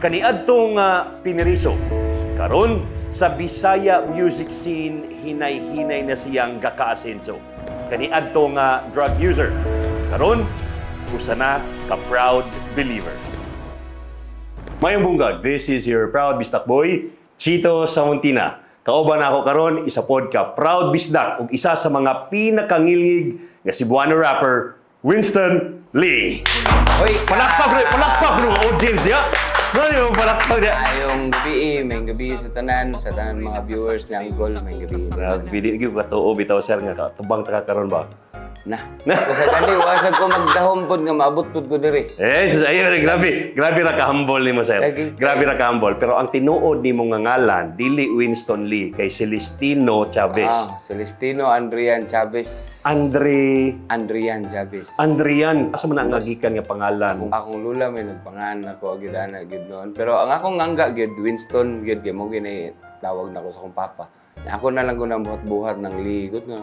Kaniadtong piniriso. Karon sa Bisaya music scene hinay-hinay na siyang gakaasenso. Kaniadtong drug user. Karon usa na ka proud believer. Mayong bunggag, this is your proud bisdak boy, Chito Samuntina. Kauban ako karon isa pod ka proud bisdak ug isa sa mga pinakangilhig nga Cebuano rapper, Winston Lee. Hoy, Palakpak bro, audience dia. Ano yung palakpak dia? Ayong gabi, may gabi sa tanan mga viewers ni Anggol, may gabi. Bili gyud ka tuo bitaw sir nga tubang ta karon ba? Nah, sa kani wasag ko magdahom pod nga maabot pod ko diri. Sus, ayun, grabe ra ka-humble nimo sir. Lagi. Grabe ra ka-humble. Pero ang tinuod nimo nga ngalan, dili Winston Lee, kay Celestino Chavez. Celestino Andrian Chavez. Andrian Chavez. Andrian, asa man ang nagikan nga pangalan? Akong lula may nagpangan ako agad ana gid noon. Pero ang akong angga gid Winston gid kay mo gini tawag nako sa akong papa. Ako na lang ko nang buhat-buhat ng ligot nga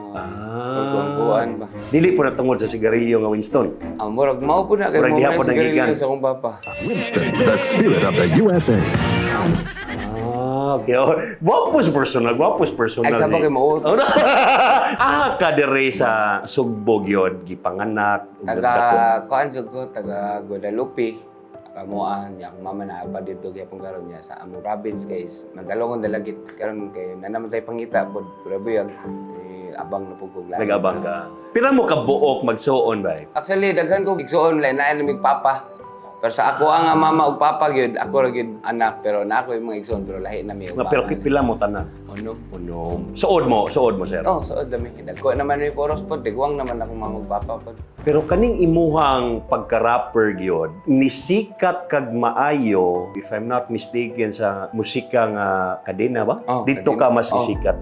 buwan ba. Dili po natungod sa sigarilyo nga Winston. Ang murag mao po na kay Murag mo diha po na sigarilyo nagikan. sa akong papa. Winston, the spirit of the USA. Okay. Oh, gwapos personal. Ay sa bagay mo. Kadire sa Sugbog yun, gipanganak. Kuan jud ko taga Guadalupe. Kamuan niya, mama na ba dito kaya pong karon niya sa among province guys. Mandalongon dalagit karon kay nanamatay pangita pod grabe ang abang na pugog lang. Nag-abang ka. Pila mo ka buok magsuon ba? Actually daghan ko gigsuon lain na mig papa. Pero sa ako ang mama ug papa gyud, ako ra gyud anak pero na ako yung mga igsoon pero lahi na mi ug Pero pila mo tanan? Unom. Suod mo sir. Oh, so dami. Dagko naman mi poros pod, digwang naman ako mama ug papa pod. Pero kaning imuhang pagka-rapper gyud, nisikat kag maayo, if I'm not mistaken sa musika nga kadena ba? Oh, Dito kadena. ka mas Oh. nisikat.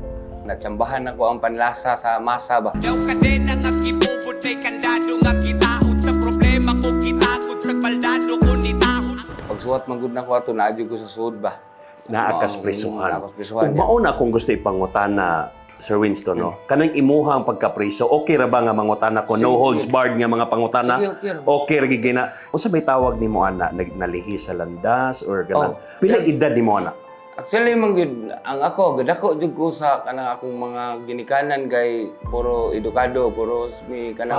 Natsambahan ako ang panlasa sa masa ba. Daw kadena nga gibubod may kandado nga kitaod sa problema ko kitagod sa baldado ko nitahod. Pagsuwat man gud nako ato naadyo ko sa sud ba. Naakas presuhan. Naakas presuhan. Ug mauna kung gusto ipangutana Sir Winston, no? Kanang imuhang pagkapriso, okay ra ba nga mangutana ko? No Sige. holds barred nga mga pangutana? Sige, okay ra. Okay ra gid na. Unsa may tawag nimo ana? Nalihi sa landas or ganang? Oh, Pila yes. edad nimo ana? Actually man gud ang ako gadako jud ko sa kanang akong mga ginikanan kay puro edukado, puro mi kanang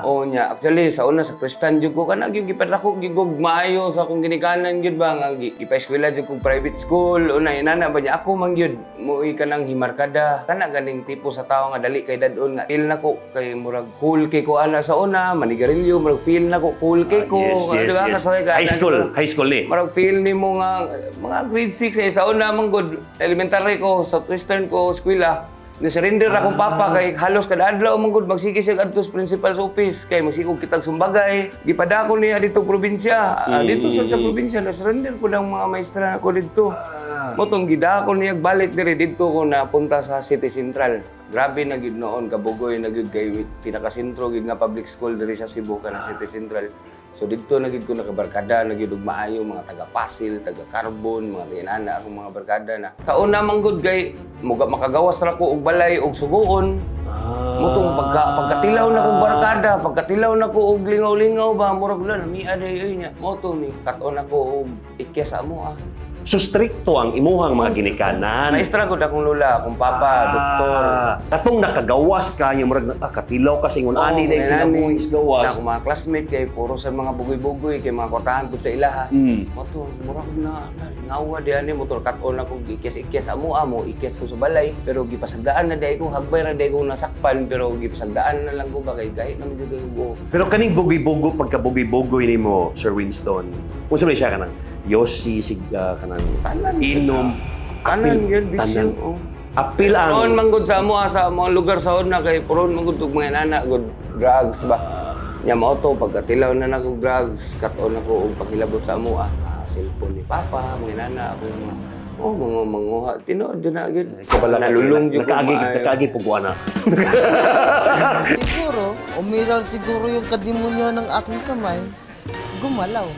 oh nya. Actually sa una sa Kristan jud ko kanang gyud gipadako gigog maayo sa akong ginikanan jud ba nga ipa-eskwela jud ko private school una inana ba niya ako man gyud moy kanang himarkada kana ganing tipo sa tawo nga dali kay dadon nga feel nako kay murag cool kay ko ana sa una manigarilyo murag feel nako cool kay ko di ba kasay ka High school ni. marag feel nimo nga mga grade 6 sa una man good elementary ko sa Western ko eskwela ni-surrender akong papa kay halos kada adlaw man good magsige siya adto sa principal's office kay magsigog kitag sumbagay gipadako niya dito probinsya dito sa probinsya na-surrender ko ng mga maestra ko dito motong gidako niya balik diri dito ko napunta sa City Central. Grabe na gid noon kabugoy na gid kay pinakasentro gid nga public school diri sa Cebu kana City Central. So dito na gid ko nakabarkada na gid og maayo mga taga Pasil, taga Carbon, mga tinana akong mga barkada na. Taon na man gud kay makagawas ra ko og balay og suguon. Motong pagkatilaw na kong barkada, pagkatilaw na ko og lingaw-lingaw ba murag lang mi aday ay nya. Moto ni katon ako og ikyasa mo So stricto ang imuhang mga ginikanan. Maestra ko akong lula, akong papa, doktor. Katong nakagawas ka, yung murag katilaw ka singon ani na yung kinabuhis gawas. Ako mga classmate kay puro sa mga bugoy-bugoy kay mga kortahan ko sa ilaha. Motor, murag na ngawa di ani motor katon ako ikis amo ikis ko sa balay pero gipasagdaan na dai ko hagbay ra dai ko nasakpan pero gipasagdaan na lang ko ba kay gahi naman jud ko. Pero kaning bugoy-bugoy pagka bugoy-bugoy nimo Sir Winston. Unsa man siya kanang Yossi siga kanang inom Tanan yun bisyo. Apil ang Noon man gud sa amo sa mga lugar sa una kay puron man gud mga nana gud drugs ba. Nya mao to pagkatilaw na nako drugs katon ako og paghilabot sa amo cellphone ni papa mga nana ako mga manguha tinuod jud na gid. Nalulung jud nakaagi pugwana. Siguro, umiral siguro yung kadimonyo ng aking kamay, gumalaw.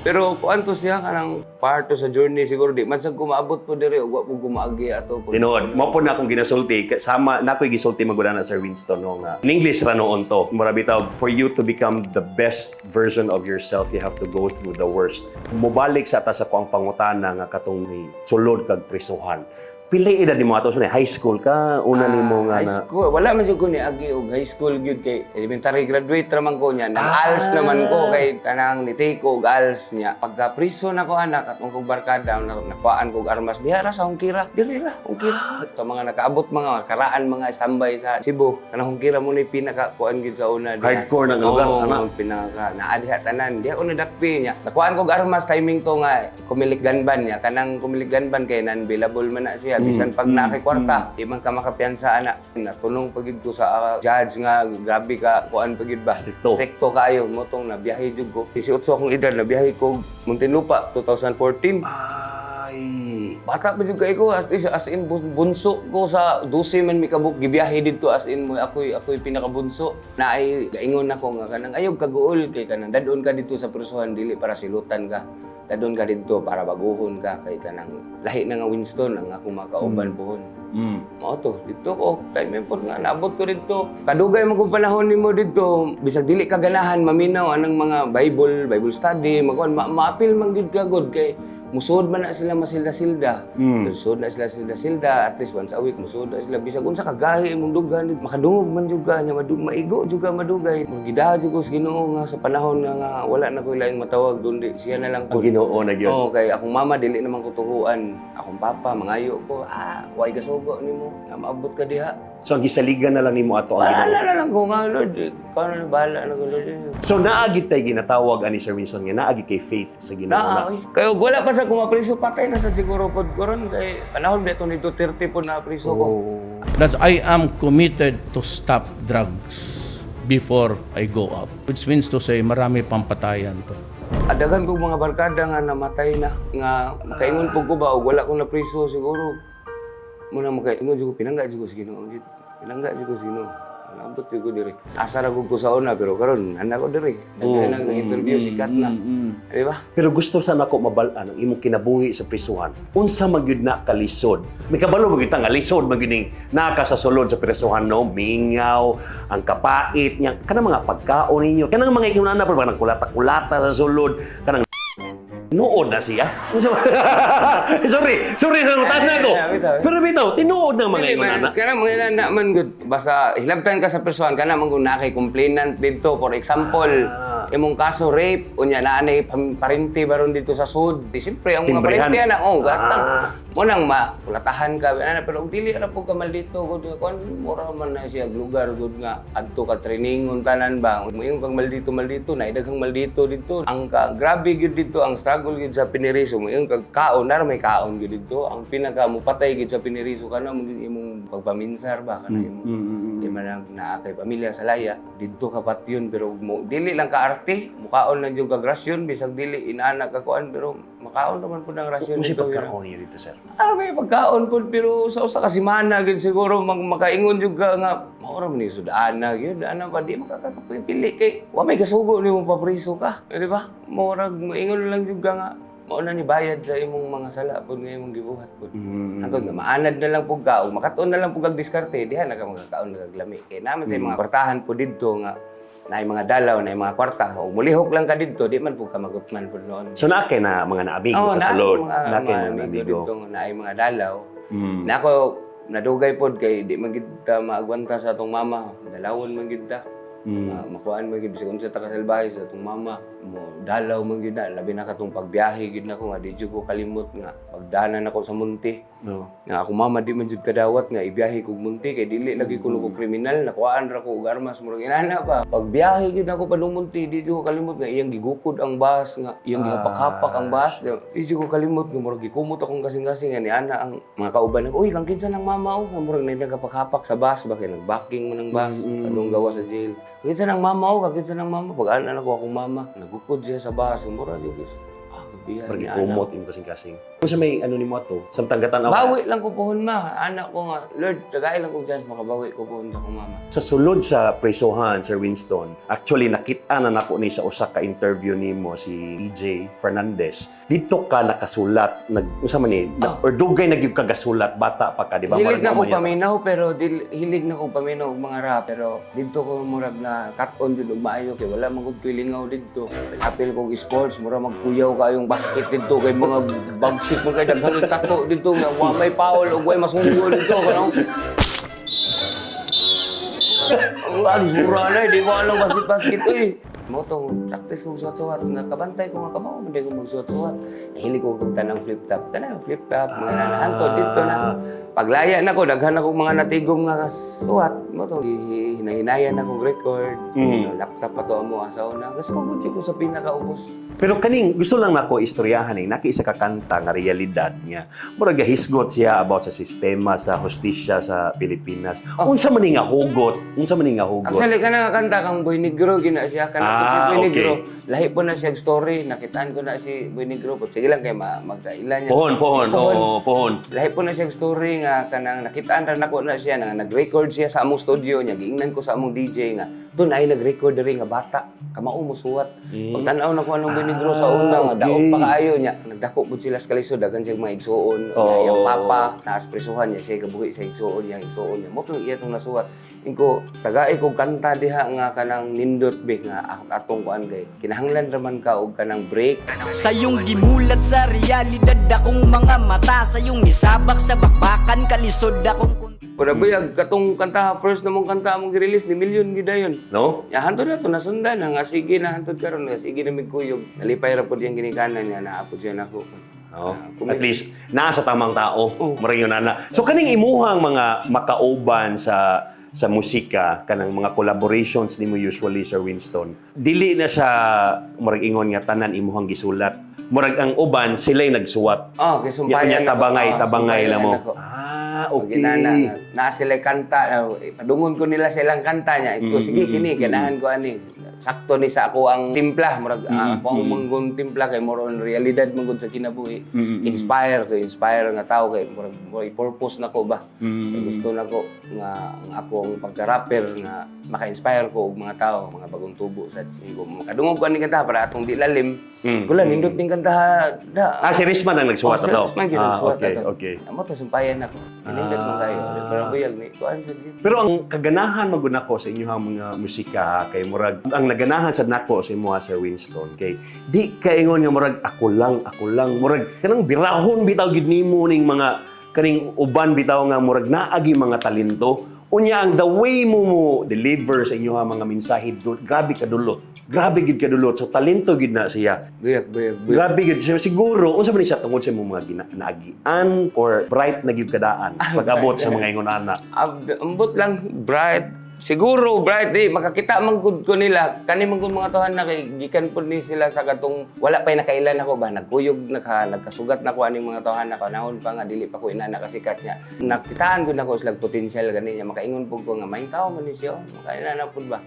Pero kuan to siya kanang part to sa journey siguro di man sad ko maabot po dire ug wa po gumaagi ato po. Tinuod, mo po na akong ginasulti, sama na ako'y gisulti maguna na Sir Winston no nga. In English ra noon to. Mura bitaw, for you to become the best version of yourself, you have to go through the worst. Mubalik sa ata sa kuang pangutana nga katong ni sulod kag prisuhan. Pila edad nimo ato high school ka una nimo nga High na school, wala man jud ko ni agi og high school gyud kay elementary graduate ra man ko niya. Nag-ALS naman ko kay kanang ni-take ko og ALS niya. Pagka priso na ko anak at kog barkada nakuhaan kog armas diha ra sa Hungkira. Diri ra Hungkira. Sa mga nakaabot mga karaan mga standby sa Cebu. Kanang Hungkira mo ni pinaka kuan gyud sa una diha. Hardcore na lugar, ana? Pinaka naadiha tanan. Diha ko nadakpi niya. Nakuhaan kog armas timing to nga kumilik ganban niya. Kanang kumilik ganban kay non-billable man na siya. Bisan pag nakikwarta, di man ka makapiyansa ana. Natunong pagid ko sa judge nga grabe ka kuan pagid ba. Stricto kayo motong na biyahe jud ko. 18 akong edad na biyahe ko Muntinlupa 2014. ay Bata pa jud kay ko as in bunso ko sa 12 man mi kabuk gibiyahe didto as in mo ako'y pinakabunso. Naay gaingon ako nga kanang ayog kaguol kay kanang dadon ka dito sa prisuhan dili para silutan ka. Dadon ka dito para baguhon ka kay kanang lahi na nga Winston ang ako makauban pohon. Mao to dito ko time po nga naabot ko dito. Kadugay man kong panahon nimo dito bisag dili ka ganahan maminaw anang mga Bible study magkuan maapil man gid ka god kay musud man na sila masilda-silda. Musud na sila silda-silda at least once a week musud na sila bisag unsa kagahi imong dugan makadungog man juga nya maigo juga madugay. Gidaha jud ko sa Ginoo nga sa panahon nga wala na ko laing matawag dundi siya na lang ang Ginoo na gyud. Oo, kay akong mama dili naman ko tuhuan. Akong papa mangayo ko, way gasugo nimo nga maabot ka diha. So ang gisaligan na lang nimo ato ang Ginoo. Bahala na lang ko nga Lord. Ikaw na bahala na ko Lord. So naagi tay ginatawag ani Sir Winston nga naagi kay faith sa Ginoo na. Kaya wala pa sa kumapriso patay na sa siguro pod koron kay panahon beto ni Duterte po na priso ko. That I am committed to stop drugs before I go out. Which means to say, marami pang patayan to. Adagan kong mga barkada nga namatay na nga makaingon po ko ba og wala ko na priso siguro muna makaingon jud ko pinangga jud ko sa Ginoo gid. Pinangga jud ko sa Ginoo. Nabot jud ko diri. Asa ra gud ko sa una pero karon ana ko diri. Daghan nang interview sikat na. Di ba? Pero gusto sa nako mabal-an ang imong kinabuhi sa prisuhan. Unsa man gyud na kalisod? May kabalo mo gyud nga lisod man gyud ning naka sa sulod sa prisuhan no, mingaw, ang kapait nya kanang mga pagkaon ninyo. Kanang mga ingon na parang kulata-kulata sa sulod, kanang tinuod na siya. sorry sa utana ko. Pero bitaw, tinuod ng mga ingon na. Kana mga na man gud basta hilabtan ka sa person kana man gud nakay complainant dito for example imong kaso rape unya naanay parinti baron dito sa sud. Siyempre ang mga Timbrehan. parinti na gatang mo nang makulatahan ka ana pero og dili ra pud ka maldito gud kon mura man na siya lugar gud nga adto ka trainingon tanan ba moingon kang maldito na idaghang maldito dito ang grabe gud dito ang struggle gud sa Pineriso moingon kag kaon na may kaon gud dito ang pinaka mupatay gud sa Pineriso kana imong pagpaminsar ba kana imong di man na kay pamilya sa laya didto ka patyon pero dili lang ka arte mukaon lang jud kag rasyon bisag dili inaana ka kuan pero makaon naman pud ang rasyon Unsa dito pagkaon niyo dito, sir? may pagkaon po, pero sa usa ka semana gid siguro makaingon jud ka nga maura man ni sudana gyud ana pa di makakapili kay wa may kasugo nimo papriso ka di ba maura moingon lang jud ka nga mao na ni bayad sa imong mga sala pud nga imong gibuhat pud hangtod nga maanad na lang pud ka ug makatuon na lang pud kag diskarte diha na ka magkakaon nagaglami kay naman sa mga kwartahan pud didto nga naay mga dalaw naay mga kwarta o mulihok lang ka didto di man pud ka magutman pud noon. So naakay na mga naabigo sa sulod. Naakay mga naabigo. Naay mga dalaw. Na ako nadugay pod kay di man gid ta maagwanta sa atong mama. Dalawon man gid ta. Makuan man gid bisag unsa ta kasalbahe sa atong mama. Mo dalaw man gid na labi na katong pagbiyahe gid nako nga di jud ko kalimot nga pagdanan ako sa munti. Nga ako mama di man jud kadawat nga ibiyahe kog munti kay dili lagi ko kriminal nakuan ra ko og armas murag inana pa. Pagbiyahe gid ako padung munti di jud ko kalimot nga iyang gigukod ang bus nga iyang gihapak-hapak ang bus. Di jud ko kalimot nga murag gikumot akong kasing-kasing nga ni ana ang mga kauban ko uy kang kinsa ng mama o murag nagapak-hapak sa bus ba kay nagbacking man ang bus padung gawa sa jail. Kinsa ng mama o kinsa ng mama pag ana ko akong mama nagukod siya sa bus murag jud Iya, Pergi ni kumot yung kasing-kasing. Kung sa may ano ni mo to, samtang gatan Bawi lang ko pohon ma. Anak ko nga, Lord, tagay lang ko chance makabawi ko pohon sa akong mama. Sa sulod sa presohan, Sir Winston, actually nakita na nako ni sa usa ka interview nimo si EJ Fernandez. Dito ka nakasulat, unsa man ni, or dugay nagyud ka gasulat bata pa ka, di ba? Hilig na ko Marag- paminaw pero hilig na ko paminaw og mga rap pero dito ko murag na cut-on jud og maayo kay wala man gud koy lingaw dito. Apil kog sports, mura magkuyaw kayong basket dito kay mga bagsik mo kay daghang tato dito nga wa may foul og way masunggol dito kanang ang alis mura na, di ko alam basket-basket eh. Mo tong practice kong suwat-suwat, nakabantay ko nga kabaw, hindi ko magsuwat-suwat. Nahilig ko kung tanang flip-top. Tanang flip-top, mga nanahantod dito na. Paglaya na ko, daghan ako mga natigom nga suwat. Mo tong hinahinayan akong record. Laptop pa to mo asaw na. Gusto ko ko sa pinakaubos. Pero kaning gusto lang nako istoryahan naki isa ka kanta nga realidad niya. Murag gahisgot siya about sa sistema sa hustisya sa Pilipinas. Unsa man ni nga hugot? Unsa man ni nga hugot? Actually, ka na kanta kang Boy Negro, gina siya. Si Boy okay. Negro, lahi po na siya story. Nakitaan ko na si Boy Negro. Sige lang kayo, magkailan niya. Pohon. Oo, pohon. Lahi po na siya story nga kanang nakitaan ra nako na siya nga nag-record siya sa among studio niya giingnan ko sa among DJ nga doon ay nag-record diri nga bata kamao mo suwat pagtan-aw na ko anong Boy Negro sa una nga daot pa kaayo niya nagdako pud sila sa kalisod daghan siya mga igsuon yang papa naaspresuhan niya siya kabuhi sa igsuon niya mo to iya tong nasuwat ingko tagay ko kanta diha nga kanang nindot be nga atong kuan kay kinahanglan ra man ka og kanang break Sayong gimulat sa realidad akong mga mata Sayong nisabak sa bakbakan kalisod akong Pero buyag katong kanta first namong kanta among gi-release ni milyon gid dayon. No? Ya hantod na to nasundan nga sige na hantod karon nga sige na migkuyog. Nalipay ra pud yang ginikanan niya naapod siya nako. No? At least naa sa tamang tao, murag yun ana. So kaning imuhang mga makauban sa musika kanang mga collaborations nimo usually Sir Winston. Dili na sa murag ingon nga tanan imuhang gisulat. Murag ang uban sila'y nagsuwat. Kay sumpayan tabangay na mo. Okay. Na sila kanta, padungon ko nila silang kanta niya. Ito sige kini ganahan ko ani. Sakto ni sa ako ang timpla murag ako ang manggon timpla kay more on realidad manggon sa kinabuhi. Inspire nga tao kay murag purpose nako ba. Kay gusto nako nga ako ang pagka-rapper nga maka-inspire ko og mga tao, mga bagong tubo sa ko. Makadungog ko ani kanta para atong di lalim. Kulan nindot ning kanta da. Si Risman ang nagsuwat Sa ato. Risman ginagsuwat Okay. Amo to sumpayan ako. Nindot mo kayo. Pero buyag ni kuan sa Pero ang kaganahan magud nako sa inyong mga musika kay murag ang naganahan sa nako sa imo Sir Winston kay di kaingon nga murag ako lang murag kanang birahon bitaw gid nimo ning mga kaning uban bitaw nga murag naagi mga talento unya ang the way mo deliver sa inyong mga mensahe grabe gid kadulot so talento gid na siya. buyag. Grabe gid siya siguro unsa man ni siya tungod sa imong mga naagian or bright na gid kadaan pag-abot sa mga ingon ana. Ambot lang bright. Siguro bright di makakita man gud ko nila kani man gud mga tuhan na kay gikan pud ni sila sa katong wala pay nakailan ako ba nagkuyog nagkasugat na ko ani mga tuhan na kanahon pa nga dili pa ko inana kasikat niya nakitaan gud nako sila potential gani niya makaingon pud ko nga maing tawo man ni siya makainana pud ba.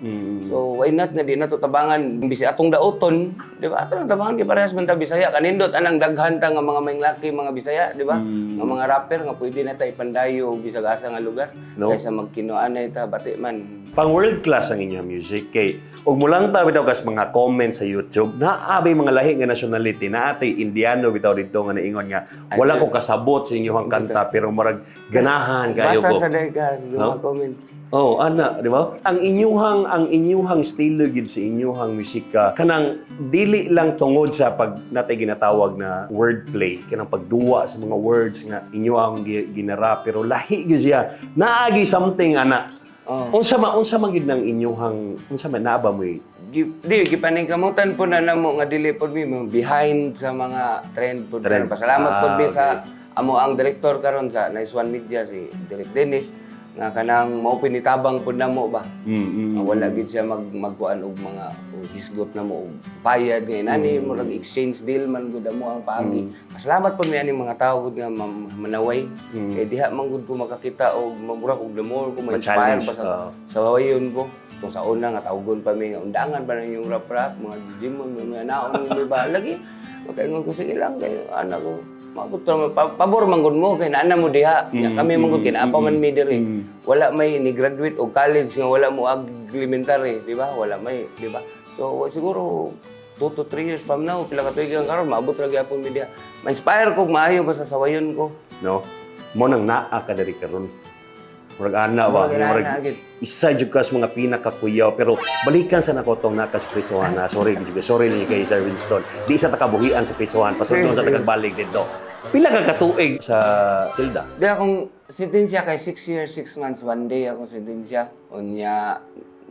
So why not nga di na to tabangan bisi atong daoton di ba atong tabangan kay parehas man ta Bisaya kanindot anang daghan ta nga mga maing laki mga Bisaya di ba nga mga rapper nga pwede na ta ipandayo bisag asa nga lugar kaysa magkinuanay ta bati man. Pang world class ang inyong music kay ug mo lang ta bitaw kas mga comments sa YouTube naabay mga lahi nga nationality na atay Indiano bitaw dito nga naingon nga wala ko kasabot sa inyong kanta pero murag ganahan kayo ko. Basa sa dayka sa mga comments. Oh, ana, di ba? Ang inyuhang estilo gid sa inyuhang musika kanang dili lang tungod sa pag natay ginatawag na wordplay, kanang pagduwa sa mga words nga inyuhang ginara pero lahi gyud siya. Naagi something ana. Unsa man gid nang inyuhang unsa man naaba mo Di gipaningkamutan po na namo nga dili pod mi behind sa mga trend pod. Pasalamat pod mi sa amo ang direktor karon sa Nice One Media si Direk Dennis nga kanang mao pinitabang pod namo ba. Wala gid siya magkuan og mga hisgot namo og bayad nga inani murag exchange deal man gud amo ang paagi. Pasalamat pod mi ani mga tawo gud nga manaway. Kay diha man gud ko makakita og mamurag og demor ko ma-inspire pa sa wayon ko. Kung sa una nga tawgon pa mi nga undangan ba na yung rap mga gym mga naon mi ba lagi Makaingon ko sige lang kay anak ko. Mabot ra pabor man gud mo kay naana mo diha. Nya kami man gud kinapa man mi diri. Wala may ni graduate og college nga wala mo ag elementary, di ba? Wala may, di ba? So siguro 2 to 3 years from now pila ka tuig ang karon maabot ra gyapon mi diha. Ma-inspire ko maayo basta sawayon ko. No? Mo nang naa ka diri karon. Murag ana ba? Murag ana, Murag gid. isa jud ka sa mga pinakakuyaw pero balikan sa nako tong nakas prisuhan na. Sorry gid. Sorry ni kay Sir Winston. Di sa takabuhian sa prisuhan pasundon sa tagagbalik dito. Pila ka katuig sa Tilda? Di akong sentensya kay 6 years, 6 months, 1 day akong sentensya. Unya,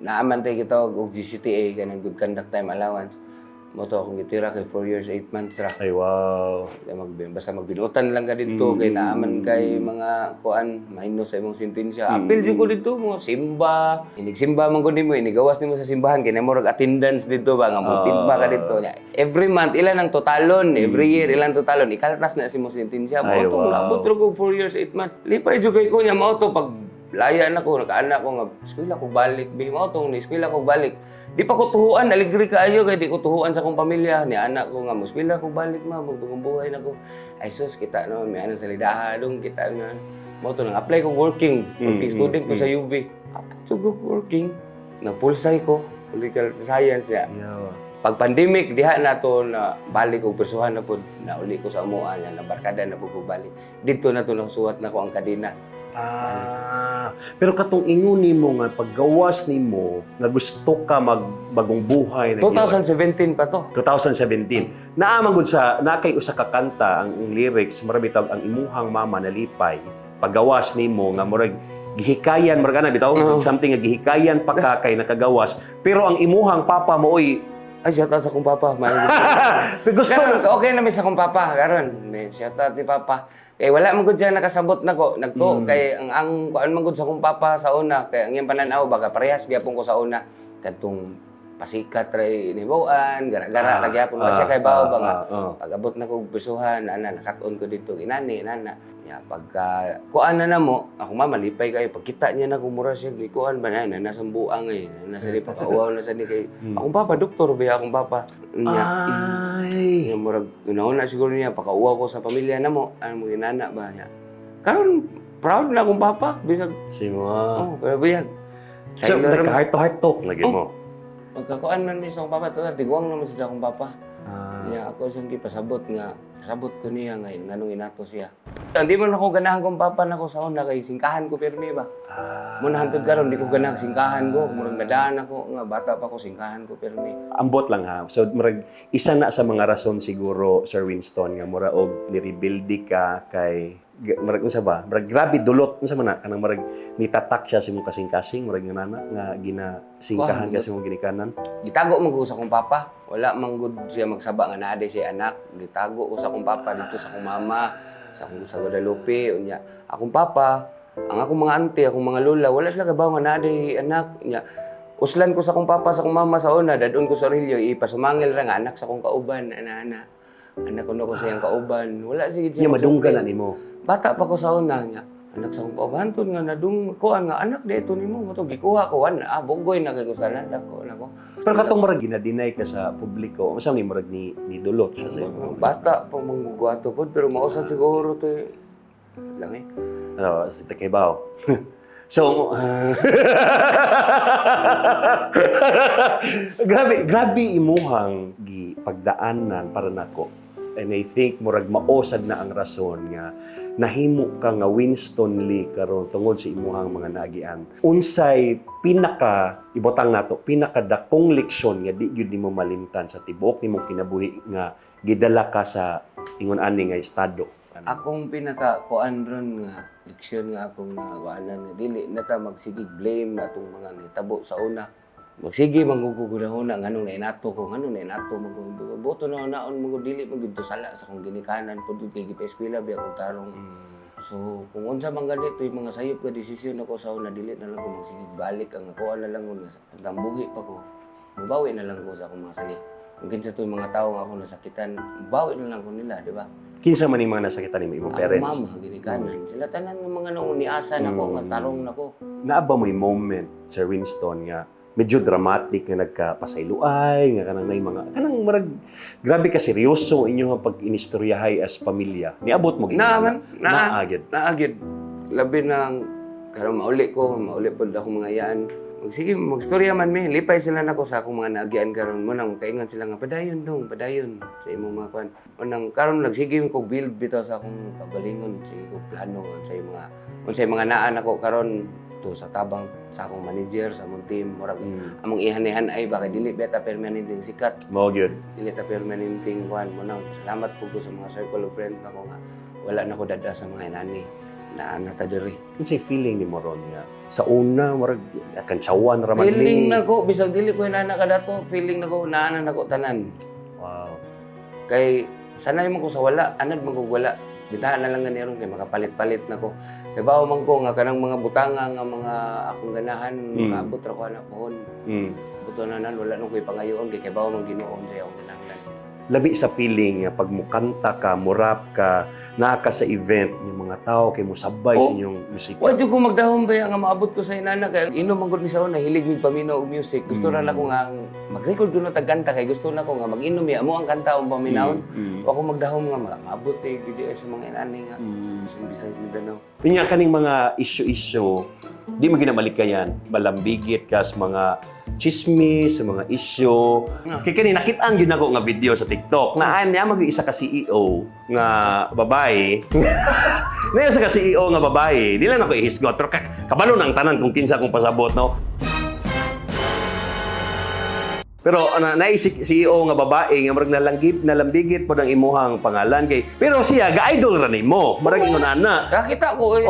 naaman tayo kita og GCTA, kanang Good Conduct Time Allowance. Moto akong gitira kay 4 years, 8 months ra. Ay wow. Basta magbinutan lang ka dito, kay naaman kay mga kuan, minus sa imong sentensya. Apil din ko dito mo, simba. Inigsimba man ko nimo, inigawas nimo sa simbahan, kay namo rag attendance dito ba, nga mo ka dito. Every month, ilan ang totalon, every year, ilan totalon, ikaltas na si mo sentensya. Ay, Mo to, wow. nabot ra ko 4 years, 8 months. Lipay jud kay ko niya, mao to, pag laya na ko, nagkaanak ko nga, eskwela ko balik, mao to, eskwela ko balik. Di pa ko tuhuan, aligri kaayo kay di ko tuhuan sa akong pamilya. Ni anak ko nga, muskwila ko balik ma, magbagong buhay na ko. Ay sus, kita naman, may anong salidaha dong, kita nga. Mo to nang apply ko working student ko sa UV. Apo to go working. Napulsay ko, political science ya. Pag pandemic, diha na to na balik ko, persuhan na po, nauli ko sa amuan, na barkada na po ko balik. Dito na to nasuwat na ko ang kadena. Pero katong ingon nimo nga paggawas nimo nga gusto ka magbagong buhay na 2017 pa to. 2017. Naaman gud sa nakay usa ka kanta ang lyrics marami tawag ang imuhang mama nalipay. Paggawas nimo nga murag gihikayan murag ana bitaw something nga gihikayan pa ka kay nakagawas pero ang imuhang papa mo oy Ay, shoutout sa kong papa. gusto Karon, okay na may sa kong papa. Karon, may shoutout ni papa. Kay wala man gud siya nakasabot nako. Nagto kay ang kuan man gud sa kong papa sa una kay ang iyang pananaw baga parehas gyapon ko sa una. Kadtong pasikat ray nibuan, gara-gara ra gyapon ba siya kay bawo ba nga. Pag-abot na ko bisuhan, nakaton ko dito inani nana. Ya pagka kuan na namo, ako mama lipay kayo pagkita niya na kumura siya di kuan ba na nasa buang eh. Nasa di pakauwaw na sa ni kay akong papa doktor ba akong papa. Nya ay yung murag, una siguro niya, pakauwa ko sa pamilya na mo, ano mo inana ba niya. Karon proud na akong papa, bisag, si mo. pero biyag. So, heart to heart talk lagi mo. Pagkakuan man mi sa akong papa, tiguang naman sila akong papa. Niya ako siyang pasabot nga, pasabot ko niya ngayon, nganong inato siya. Hindi man ako ganahan kong papa na ko sa una, kay singkahan ko pero ba? Muna hantod karon di ko ganahan singkahan ko, murag nadaan ako, nga bata pa ko singkahan ko pero Ambot lang ha. So murag isa na sa mga rason siguro Sir Winston nga mura og ni-rebuild ka kay murag unsa ba? Murag grabe dulot unsa man na kanang murag nitatak siya sa imong kasing-kasing murag nga nana nga ginasingkahan ka sa imong ginikanan. Gitago man ko sa akong papa. Wala man gud siya magsaba nga naa siya anak. Gitago ko sa akong papa dito sa akong mama, sa Guadalupe unya. Akong papa, ang akong mga auntie, akong mga lola, wala sila kabaw nga naa anak unya. Uslan ko sa akong papa sa akong mama sa una, dadon ko sa Aurelio, ipasumangil ra nga anak sa akong kauban, ana. Anak ko na ko siyang kauban. Wala sige siya. Madunggan na nimo. Bata pa ko sa una niya. Anak sa akong kauban tun nga nadung ko nga anak dito nimo mo to gikuha ko ana bugoy na kay kusalan ako nako. Pero katong murag ginadinay ka sa publiko, unsa ni murag ni dulot siya sa imo. Bata pa manggugwato pod pero mausad siguro to lang eh. Ano, si Takibaw. So, grabe imuhang pagdaanan para nako. And I think murag maosad na ang rason nga nahimo ka nga Winston Lee karon tungod sa imuhang mga nagian. Unsay ibotang nato pinakadakong leksyon nga di gyud nimo malimtan sa tibuok nimong kinabuhi nga gidala ka sa ingon ani nga estado. Akong pinaka-kuan ron nga leksyon nga akong nagawanan nga dili na ta magsigig blame atong mga nitabo sa una. Magsige mangguguguna-huna nganong nainato ko nganong nainato boto na naon mo dili mo gid sala sa kong ginikanan pud kay gipa-eskwela biya akong tarong. So kung unsa man ganito yung mga sayop ka desisyon ako sa una dili na lang ko magsigig balik ang ako na lang nga ang buhi pa ko. Mabawi na lang ko sa akong mga sayop. Kung kinsa to mga tawo nga ako nasakitan, bawi na lang ko nila, di ba? Kinsa man yung mga nasakitan nimo imong parents? Mama, ginikanan. Sila tanan ng mga nung niasa na ko, nga tarong na ko. Naaba mo yung moment, Sir Winston, nga medyo dramatic nga nagkapasayloay nga kanang nay mga kanang murag grabe ka seryoso inyo nga pag inistoryahay as pamilya. Niabot mo Naaman, naagid. naagid. Labi ng karon mauli pod ako mga yaan. Sige, magstorya man mi. Lipay sila nako sa akong mga naagian karon mo nang kaingon sila nga padayon sa imong mga kwan. Unang karon nagsige ko build bitaw sa akong kagalingon, sige ko plano unsay mga naan ako karon to sa tabang sa akong manager sa among team murag among ihanihan ay baka dili beta permanenteng sikat. Mao gyud. Dili ta permanenteng kwan mo nang salamat po ko sa mga circle of friends nako nga wala na ko dada sa mga inani na nata diri. Unsay feeling nimo ron nga sa una murag kantsawan ra man Feeling ni. nako bisag dili ko inana kadato, feeling nako naana nako tanan. Wow. Kay sanay man ko sa wala, anad man ko wala. Bitahan na lang ganiron kay makapalit-palit nako. Kay bawo man ko nga kanang mga butanga nga mga akong ganahan maabot ra ko ana pohon. Buto na nan wala nang ko'y pangayoon kay bawo man Ginoon sa akong kinahanglan. Labi sa feeling nga pag mukanta ka, murap ka, naa ka sa event yung mga tao kay mo sabay sa inyong musika. Wa jud ko magdahom ba nga maabot ko sa inana kay inom man gud mi sa una hilig mig paminaw og music. Gusto ra nako nga mag-record ko na tag kanta kay gusto nako nga mag-inom ya mo ang kanta og paminawon. Wa ko magdahom nga maabot gid sa mga inani nga. Besides Mindanao. Pinya kaning mga issue-issue, di mo ginamalikayan, balambigit ka sa mga chismis, sa mga issue. Kaya kanina, nakita-an yun ako nga video sa TikTok na niya mag-isa ka CEO nga babae. Ngayon sa ka CEO nga babae, di lang ako ihisgot. Pero kabalo ng tanan kung kinsa kong pasabot, no? Pero naisip CEO nga babae nga marag nalambigit po ng imuhang pangalan kay pero siya ga-idol ra nimo marag ingon ana. Kakita ko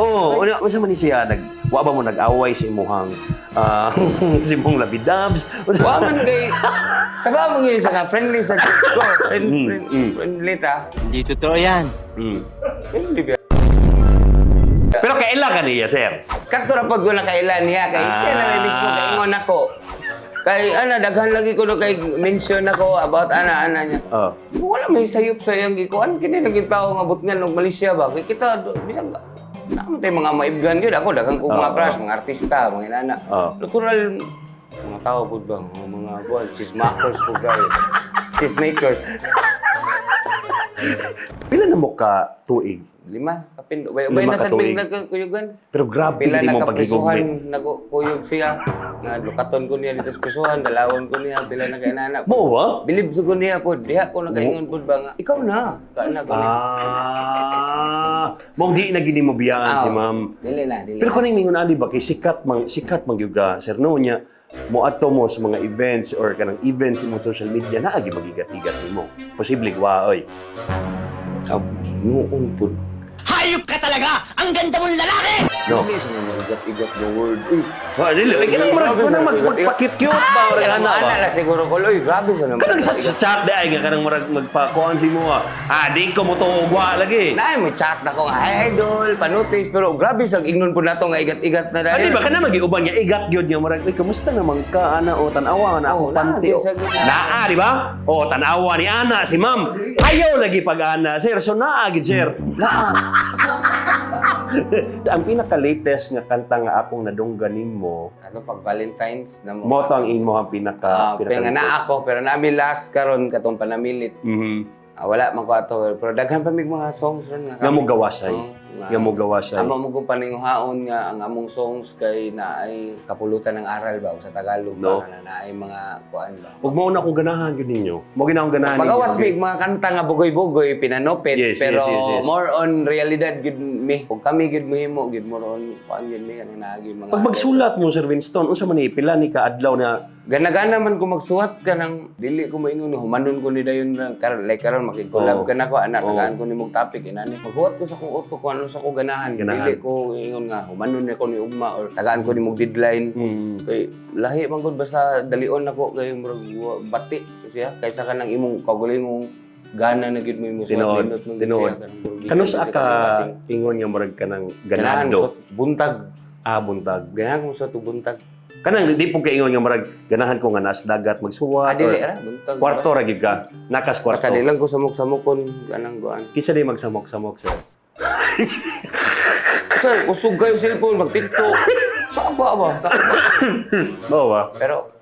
Unsa man ni siya wa ba mo nag-away sa imuhang sa imong labidabs? wa man kay kaba mo gyud sa friendly sa ko. Friendly ta. Hindi totoo yan. Friendly ba? Pero kaila ka niya, sir. Kadto ra pag wala kailan niya kay siya na rin mismo kaingon ako. Kay daghan lagi ko no kay mention ako about ana niya. Wala may sayop sa iyang gikuan kini lagi tao nga butngan og Malaysia ba kay kita bisag naman tayo mga maibgan gyud ako daghang ko mga crush mga artista mga inana. Natural mga tao pud ba mga buwan chismakers po guys. Chismakers. Pila na mo ka tuig? 5 kapindo. Ubay na sa big nagkuyugan. Pero grabe Pila hindi mo nakaprisuhan pagigugmit. nagkuyog siya. Nga lukaton ko niya dito sa prisuhan, dalawon ko niya pila na kay nana. Mo ba? Bilib sa ko niya po. Diha ko nakaingon po ba nga, ikaw na. Kaana ko niya. Mong di na gini mo biyaan si ma'am. Dili na. Pero kuning mingon ali ba kay sikat mang gyuga sir no niya mo ato mo sa mga events or kanang events sa social media na agi magigat-igat nimo. Posible wa oy. Noon po. Hayop ka talaga! Ang ganda mong lalaki! No. Hindi siya mag-igat the word. Wa dili ay kanang murag ko na magpakit-cute ba or ana ba? Ana la siguro ko loy. Grabe sa naman. Kanang sa chat di ay nga kanang murag magpakuan si mo. Di ko mo tuugwa lagi. Nay mo chat na ko nga hi idol, panotis pero grabe sa ignon po nato nga igat-igat na dahil. Di ba kana magiuban niya igat gyud niya murag kamusta naman ka ana o tan-awa na ako panty. Naa di ba? O tan-awa ni ana si ma'am. Ayaw lagi pag ana sir so naa gid sir. Naa. Ang pinaka-latest nga kanta nga akong nadungganin mo, Ano pag Valentine's na mo. mo to ang imo ang pinaka Pero na ako, pero nami last karon katong panamilit. Wala man ko ato, pero daghan pa mig mga songs ron nga. Nga mo gawasay. Nga mo gawasay. Amo mo kung paninguhaon nga ang among songs kay naay kapulutan ng aral ba o sa Tagalog No. ba na naay mga kuan ba. Ug mao na akong ganahan gyud ninyo. Mo ginahong ganahan. Magawas ninyo. mig mga kanta nga bugoy-bugoy pinanopit Yes, pero yes. more on realidad gid mi. Kung kami gid mohimo gid more on kuan gid mi kanang naagi mga. Pag magsulat mo Sir Winston, unsa man ni pila ni ka adlaw na Gana-gana man ko magsuwat ka ng dili ko maingon humanon ko ni dayon karon like karon makig-collab ka na ko anak tagaan ko nimong topic inani. Maghuwat ko sa akong utok ko ano sa ko ganahan. Dili ko ingon nga humanon ko ni ugma or tagaan ko nimong deadline. Kay lahi man gud basta dalion nako kay murag bati siya kaysa kanang imong kagulingong gana na gid mo imong suwat Tinuod. Kanus aka ingon nga murag kanang ganado. Buntag. Buntag. Ganahan ko sa buntag. Kanang di po kaingon nga murag ganahan ko nga nas dagat magsuwat. Dili or ra buntag. Kwarto ra gyud ka. Nakas kwarto. Basta di lang ko samok-samokon kanang guan. Kisa di magsamok-samok sir. Sir, kusog kayo cellphone, mag-TikTok. Saan ba? Oo ba? Pero,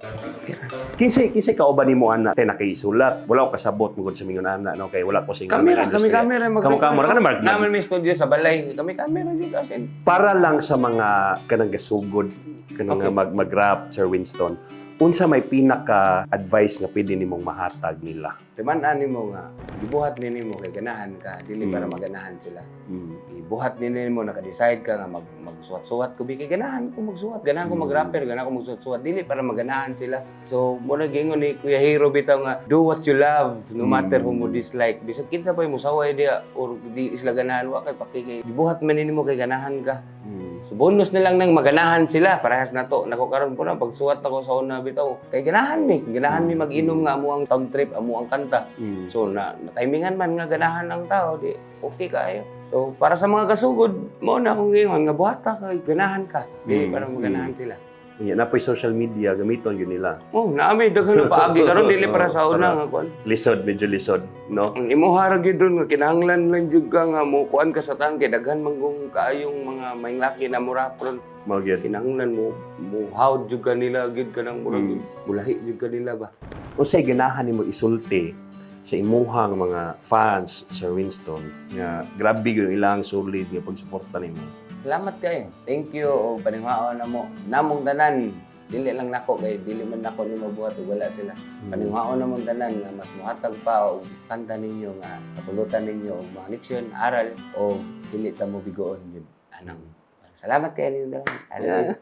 Kisay kauban nimo ana tay nakisulat. Wala ko kasabot mo sa mingon ana no kay wala ko sing kami kamera. Kamera ka na Mark. Naman may studio sa balay. Kami kamera dito asin. Para lang sa mga kanang gasugod kanang Okay. mag-rap Sir Winston. Unsa may pinaka-advice nga pwede nimong mahatag nila? Timan-an mo nga, ibuhat nimo kay ganahan ka, dili para maganahan sila. Ibuhat nimo naka-decide ka nga magsuwat-suwat ko kay ganahan ko magsuwat, ganahan ko mag-rapper, ganahan ko magsuwat-suwat, dili para maganahan sila. So, muna gingon ni Kuya Hero bitaw nga, do what you love, no matter who mo dislike. Bisag kinsa pa mo saway dia or di isla ganahan wa kay pakigay. Ibuhat man nimo kay ganahan ka. So bonus na lang nang maganahan sila parehas na to. Nako karon po na pagsuwat ako sa una bitaw. Kay ganahan mi mag-inom nga amo ang sound trip, amo ang kanta. So na timingan man nga ganahan ang tao di okay kayo. So para sa mga kasugod mo na kung ingon nga buhata kay ganahan ka. Dili para maganahan sila. Nya na social media gamiton gyud nila. Oh, naami daghan na paagi karon dili para sa una nga kuan. Lisod medyo lisod, no? Ang imo harag gyud doon nga kinahanglan lang jud ka nga mo kuan ka sa tan kay daghan manggong kaayong mga maing laki na murapron. Mao gyud. Kinahanglan mo hawd jud ka nila gid kanang murag bulahi jud ka nila ba. Unsay ganahan nimo isulti sa imuhang mga fans Sir Winston nga grabe gyud ilang solid nga pagsuporta nimo. Salamat kayo. Thank you o paninghaon na mo. Namong tanan dili lang nako kay dili man nako ni mabuhat ug wala sila. Paninghaon na mong tanan nga mas muhatag pa og kanta ninyo nga kapulutan ninyo og mga leksyon, aral o dili ta mo bigoon yun. Anang salamat kayo ninyo dalan.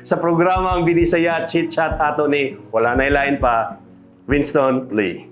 Sa programa ang Binisaya Chit Chat ato ni wala na ilain pa Winston Lee.